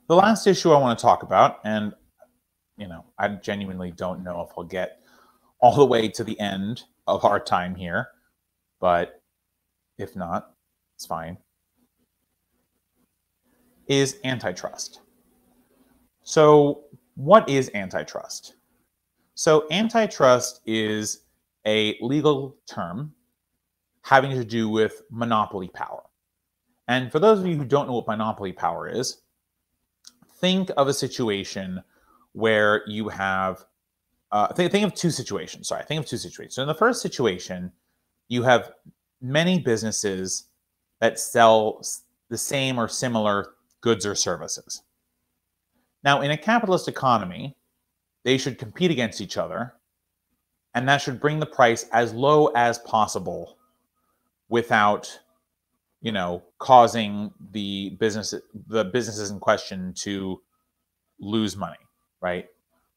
The last issue I want to talk about, and I genuinely don't know if I'll get all the way to the end of our time here, but if not, it's fine, is antitrust. So, what is antitrust? So, antitrust is a legal term having to do with monopoly power. And for those of you who don't know what monopoly power is, think of a situation where you have think of two situations. Sorry, think of two situations. So in the first situation, you have many businesses that sell the same or similar goods or services. Now, in a capitalist economy, they should compete against each other, and that should bring the price as low as possible without, causing the businesses in question to lose money, right?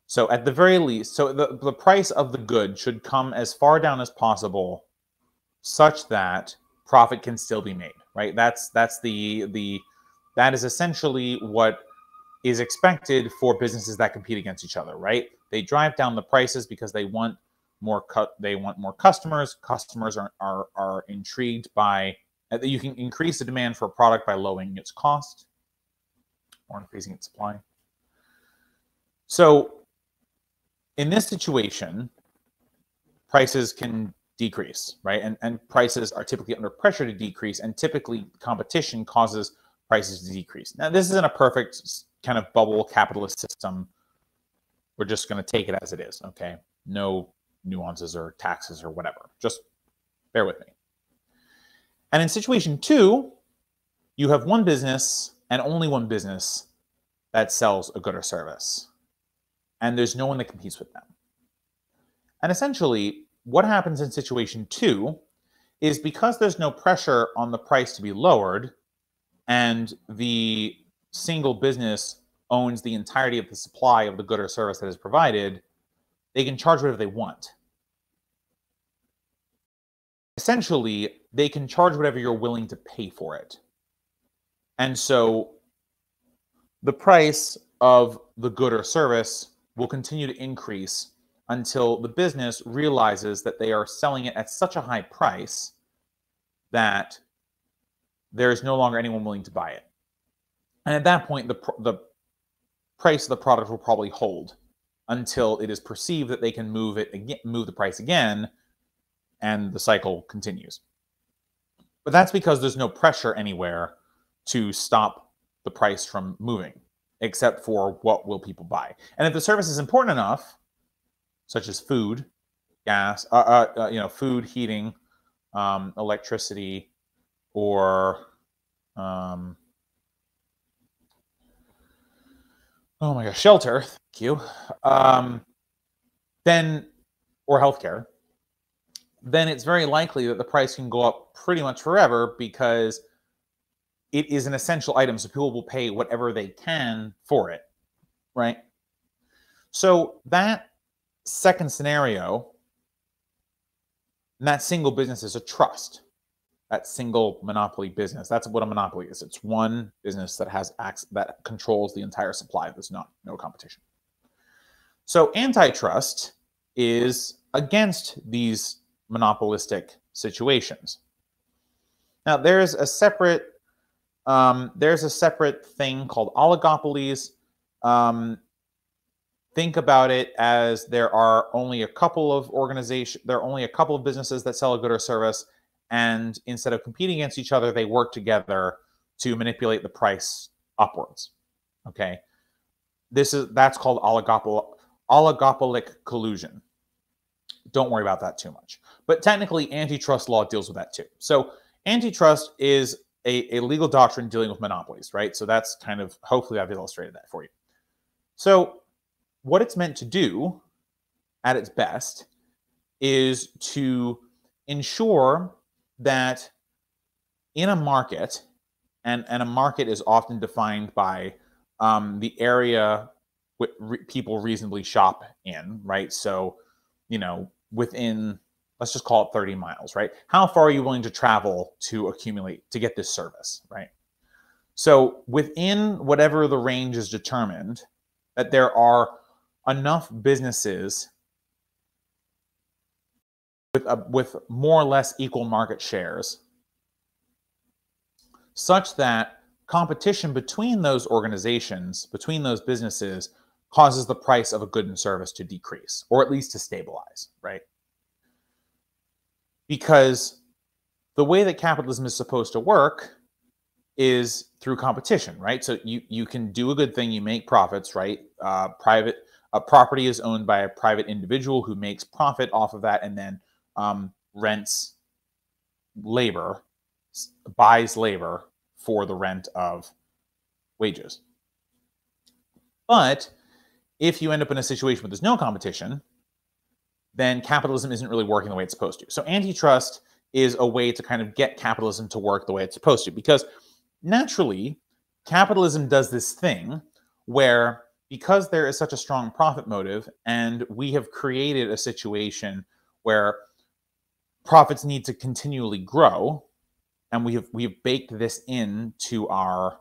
So at the very least, so the price of the good should come as far down as possible such that profit can still be made, right? That is essentially what is expected for businesses that compete against each other, right? They drive down the prices because they want more customers. Customers are intrigued by you can increase the demand for a product by lowering its cost or increasing its supply. So in this situation, prices can decrease, right? And prices are typically under pressure to decrease, and typically competition causes prices to decrease. Now, this isn't a perfect kind of bubble capitalist system. We're just going to take it as it is, okay? No nuances or taxes or whatever. Just bear with me. And in situation two, you have one business and only one business that sells a good or service. And there's no one that competes with them. And essentially, what happens in situation two is because there's no pressure on the price to be lowered, and the single business owns the entirety of the supply of the good or service that is provided, they can charge whatever they want. Essentially, they can charge whatever you're willing to pay for it. And so the price of the good or service will continue to increase until the business realizes that they are selling it at such a high price that there is no longer anyone willing to buy it. And at that point, the price of the product will probably hold until it is perceived that they can move the price again, and the cycle continues. But that's because there's no pressure anywhere to stop the price from moving, except for what will people buy. And if the service is important enough, such as food, gas, food, heating, electricity, or shelter, thank you, then, or healthcare, then it's very likely that the price can go up pretty much forever because it is an essential item, so people will pay whatever they can for it, right? So that second scenario, that single business is a trust. That single monopoly business. That's what a monopoly is. It's one business that controls the entire supply. There's no competition. So antitrust is against these monopolistic situations. Now there's a separate thing called oligopolies. Think about it as there are only a couple of businesses that sell a good or service, and instead of competing against each other, they work together to manipulate the price upwards. Okay, that's called oligopolic collusion. Don't worry about that too much. But technically, antitrust law deals with that too. So antitrust is a legal doctrine dealing with monopolies, right? So that's kind of, hopefully I've illustrated that for you. So what it's meant to do at its best is to ensure that in a market, and a market is often defined by the area people reasonably shop in, right? So, within, let's just call it 30 miles, right? How far are you willing to travel to get this service, right? So within whatever the range is determined, that there are enough businesses with more or less equal market shares such that competition between those organizations, between those businesses, causes the price of a good and service to decrease, or at least to stabilize, right? Because the way that capitalism is supposed to work is through competition, right? So you can do a good thing, you make profits, right? A property is owned by a private individual who makes profit off of that and then rents labor, buys labor for the rent of wages. But if you end up in a situation where there's no competition, then capitalism isn't really working the way it's supposed to. So antitrust is a way to kind of get capitalism to work the way it's supposed to, because naturally, capitalism does this thing where, because there is such a strong profit motive, and we have created a situation where profits need to continually grow, and we have baked this into our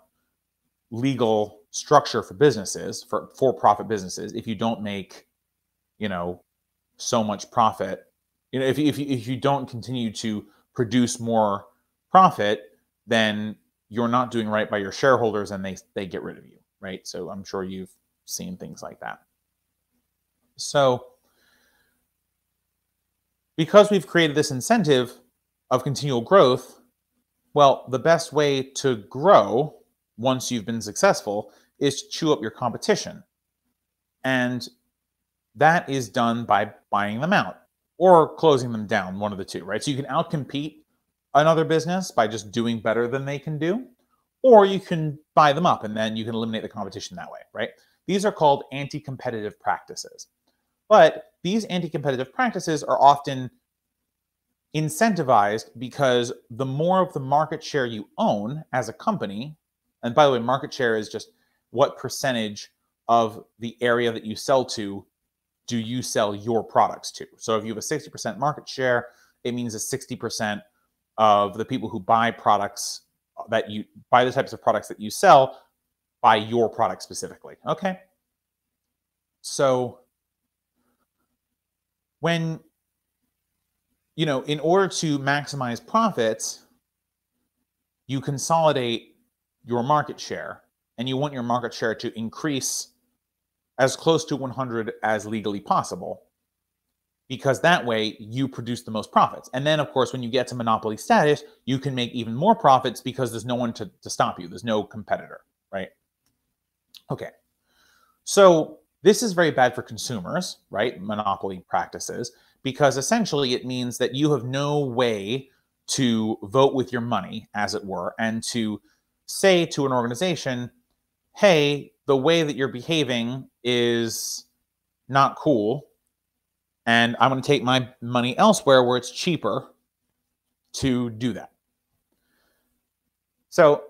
legal structure for businesses, for for-profit businesses. If you don't make, so much profit, if you don't continue to produce more profit, then you're not doing right by your shareholders, and they get rid of you, right? So I'm sure you've seen things like that. So because we've created this incentive of continual growth, well, the best way to grow once you've been successful is to chew up your competition. And that is done by buying them out or closing them down, one of the two, right? So you can outcompete another business by just doing better than they can do, or you can buy them up and then you can eliminate the competition that way, right? These are called anti-competitive practices. But these anti-competitive practices are often incentivized because the more of the market share you own as a company, and by the way, market share is just what percentage of the area that you sell to do you sell your products to. So if you have a 60% market share, it means that 60% of the people who buy products that you buy, the types of products that you sell, buy your product specifically. Okay. So when, in order to maximize profits, you consolidate your market share, and you want your market share to increase as close to 100 as legally possible, because that way you produce the most profits. And then, of course, when you get to monopoly status, you can make even more profits because there's no one to stop you. There's no competitor, right? Okay. So this is very bad for consumers, right? Monopoly practices, because essentially it means that you have no way to vote with your money, as it were, and to say to an organization, hey, the way that you're behaving is not cool, and I'm going to take my money elsewhere where it's cheaper to do that. So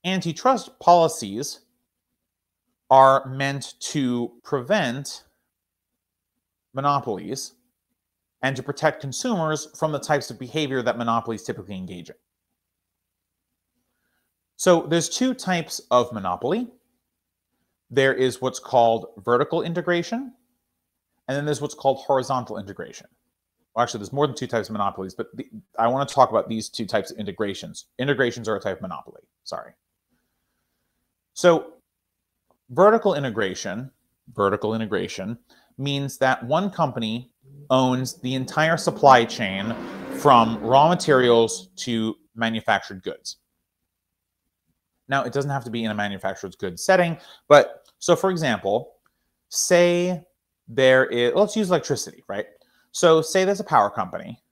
antitrust policies are meant to prevent monopolies and to protect consumers from the types of behavior that monopolies typically engage in. So there's two types of monopoly. There is what's called vertical integration, and then there's what's called horizontal integration. Well, actually, there's more than two types of monopolies, but I want to talk about these two types of integrations. Integrations are a type of monopoly, sorry. So vertical integration means that one company owns the entire supply chain from raw materials to manufactured goods. Now, it doesn't have to be in a manufactured goods setting, but so for example, say there is, let's use electricity, right? So say there's a power company,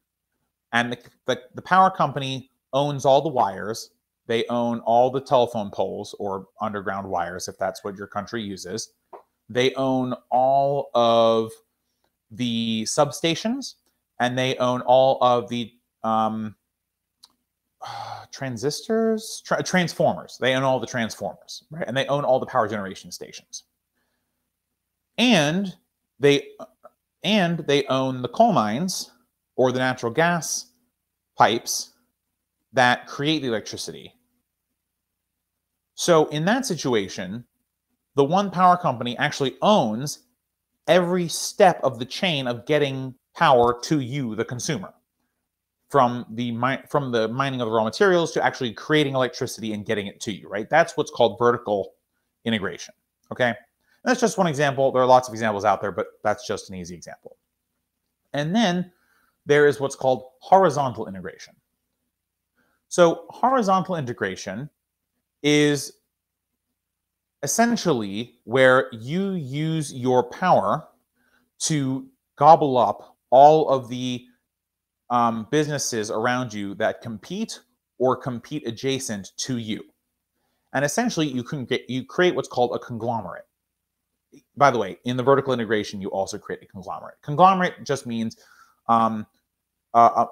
and the power company owns all the wires. They own all the telephone poles or underground wires, if that's what your country uses. They own all of the substations, and they own all of the transformers. They own all the transformers, right? And they own all the power generation stations. And they own the coal mines or the natural gas pipes that create the electricity. So in that situation, the one power company actually owns every step of the chain of getting power to you, the consumer, from the mining of the raw materials to actually creating electricity and getting it to you, right? That's what's called vertical integration, okay? And that's just one example. There are lots of examples out there, but that's just an easy example. And then there is what's called horizontal integration. So horizontal integration is essentially where you use your power to gobble up all of the businesses around you that compete or compete adjacent to you. And essentially, you create what's called a conglomerate. By the way, in the vertical integration, you also create a conglomerate. Conglomerate just means a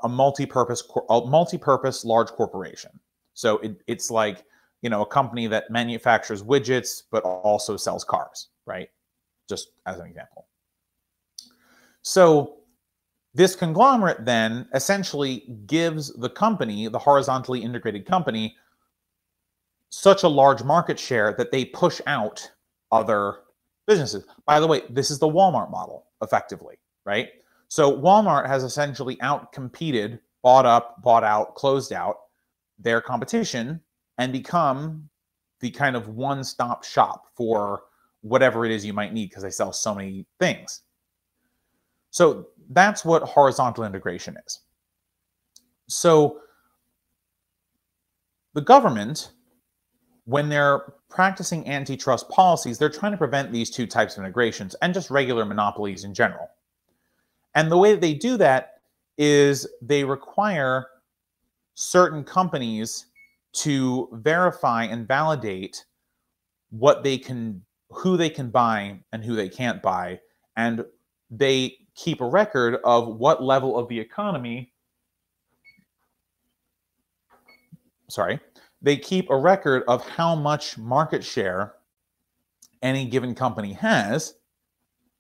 multi-purpose large corporation. So it's like, you know, a company that manufactures widgets but also sells cars, right? Just as an example. So this conglomerate then essentially gives the company, the horizontally integrated company, such a large market share that they push out other businesses. By the way, this is the Walmart model, effectively, right? So Walmart has essentially outcompeted, bought up, bought out, closed out their competition and become the kind of one-stop shop for whatever it is you might need because they sell so many things. So that's what horizontal integration is. So the government, when they're practicing antitrust policies, they're trying to prevent these two types of integrations and just regular monopolies in general. And the way that they do that is they require certain companies to verify and validate what they can, who they can buy and who they can't buy. And they keep a record of what level of the economy, they keep a record of how much market share any given company has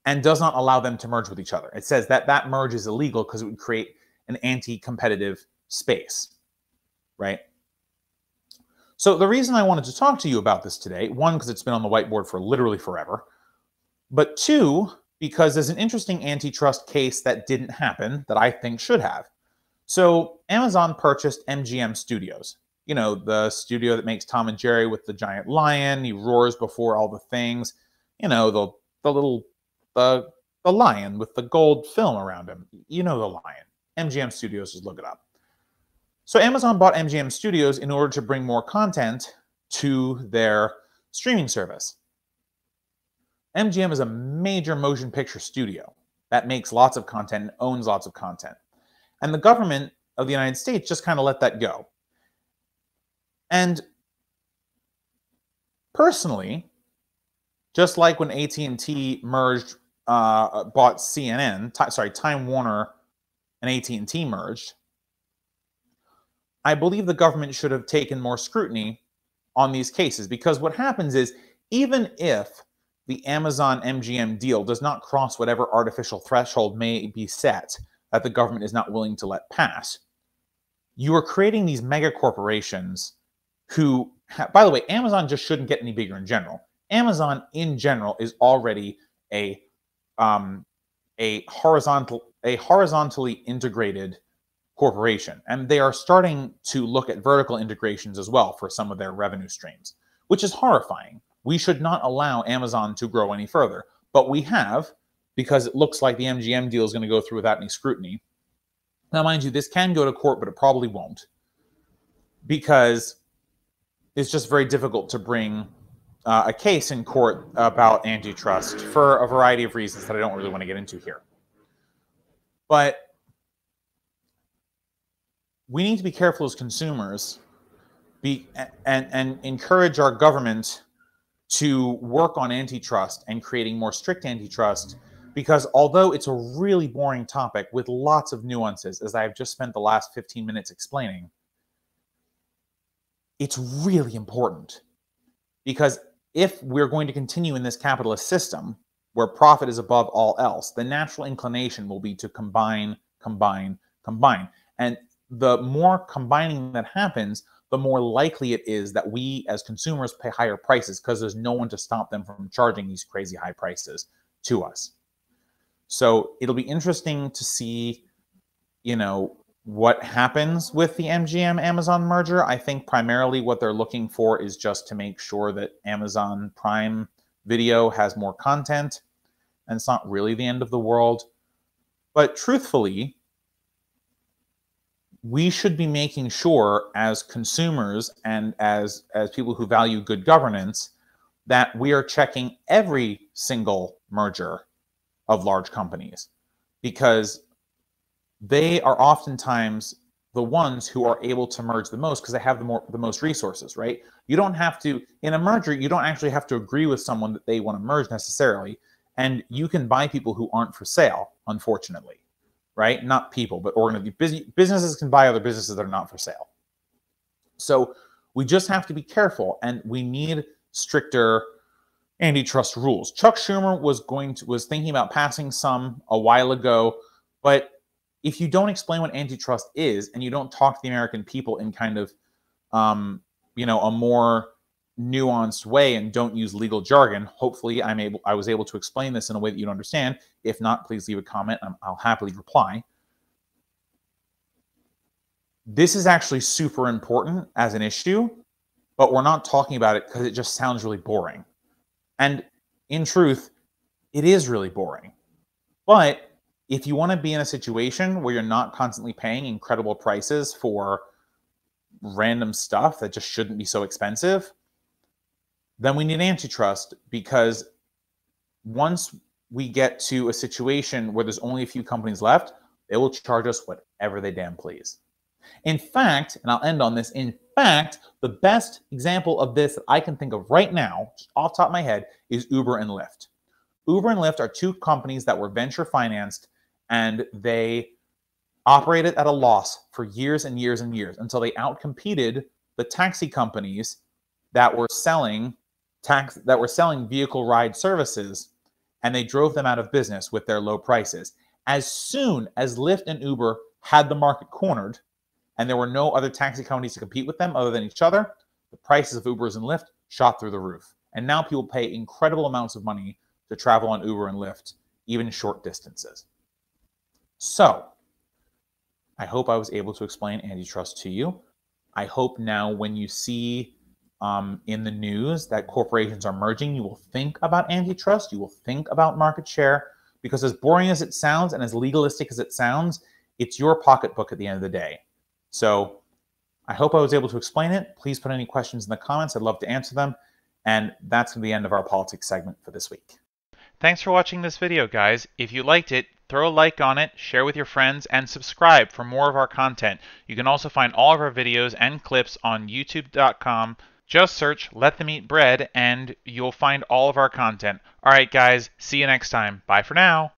and does not allow them to merge with each other. It says that that merge is illegal because it would create an anti-competitive space, right? So the reason I wanted to talk to you about this today, one, because it's been on the whiteboard for literally forever, but two, because there's an interesting antitrust case that didn't happen that I think should have. So Amazon purchased MGM Studios. You know, the studio that makes Tom and Jerry with the giant lion. He roars before all the things. You know, the lion with the gold film around him. You know the lion. MGM Studios, just look it up. So Amazon bought MGM Studios in order to bring more content to their streaming service. MGM is a major motion picture studio that makes lots of content and owns lots of content. And the government of the United States just kind of let that go. And personally, just like when AT&T merged, bought CNN, Time Warner and AT&T merged, I believe the government should have taken more scrutiny on these cases, because what happens is, even if the Amazon MGM deal does not cross whatever artificial threshold may be set that the government is not willing to let pass, you are creating these mega corporations who, by the way, Amazon just shouldn't get any bigger in general. Amazon in general is already a horizontally integrated corporation, and they are starting to look at vertical integrations as well for some of their revenue streams, which is horrifying. We should not allow Amazon to grow any further, but we have, because it looks like the MGM deal is going to go through without any scrutiny. Now, mind you, this can go to court, but it probably won't, because it's just very difficult to bring a case in court about antitrust for a variety of reasons that I don't really want to get into here. But we need to be careful as consumers and encourage our government to work on antitrust and creating more strict antitrust, because although it's a really boring topic with lots of nuances, as I've just spent the last 15 minutes explaining, it's really important. Because if we're going to continue in this capitalist system where profit is above all else, the natural inclination will be to combine, combine, combine. And the more combining that happens, the more likely it is that we as consumers pay higher prices because there's no one to stop them from charging these crazy high prices to us. So it'll be interesting to see, what happens with the MGM Amazon merger. I think primarily what they're looking for is just to make sure that Amazon Prime Video has more content, and it's not really the end of the world. But truthfully, we should be making sure as consumers and as people who value good governance that we are checking every single merger of large companies, because they are oftentimes the ones who are able to merge the most because they have the most resources, right? You don't have to, in a merger, you don't actually have to agree with someone that they want to merge necessarily. And you can buy people who aren't for sale, unfortunately, right? Not people, but businesses can buy other businesses that are not for sale. So we just have to be careful, and we need stricter antitrust rules. Chuck Schumer was thinking about passing some a while ago, but if you don't explain what antitrust is and you don't talk to the American people in kind of, a more nuanced way and don't use legal jargon, hopefully I was able to explain this in a way that you understand. If not, please leave a comment and I'll happily reply. This is actually super important as an issue, but we're not talking about it because it just sounds really boring. And in truth, it is really boring. But if you want to be in a situation where you're not constantly paying incredible prices for random stuff that just shouldn't be so expensive, then we need antitrust, because once we get to a situation where there's only a few companies left, they will charge us whatever they damn please. In fact, and I'll end on this, in fact, the best example of this that I can think of right now, just off the top of my head, is Uber and Lyft. Uber and Lyft are two companies that were venture financed, and they operated at a loss for years and years and years until they outcompeted the taxi companies that were selling vehicle ride services, and they drove them out of business with their low prices. As soon as Lyft and Uber had the market cornered and there were no other taxi companies to compete with them other than each other, the prices of Ubers and Lyft shot through the roof. And now people pay incredible amounts of money to travel on Uber and Lyft, even short distances. So, I hope I was able to explain antitrust to you. I hope now when you see in the news that corporations are merging, you will think about antitrust, you will think about market share, because as boring as it sounds and as legalistic as it sounds, it's your pocketbook at the end of the day. So I hope I was able to explain it. Please put any questions in the comments. I'd love to answer them. And that's going to be the end of our politics segment for this week. Thanks for watching this video, guys. If you liked it, throw a like on it, share with your friends, and subscribe for more of our content. You can also find all of our videos and clips on youtube.com. Just search Let Them Eat Bread and you'll find all of our content. All right, guys, see you next time. Bye for now.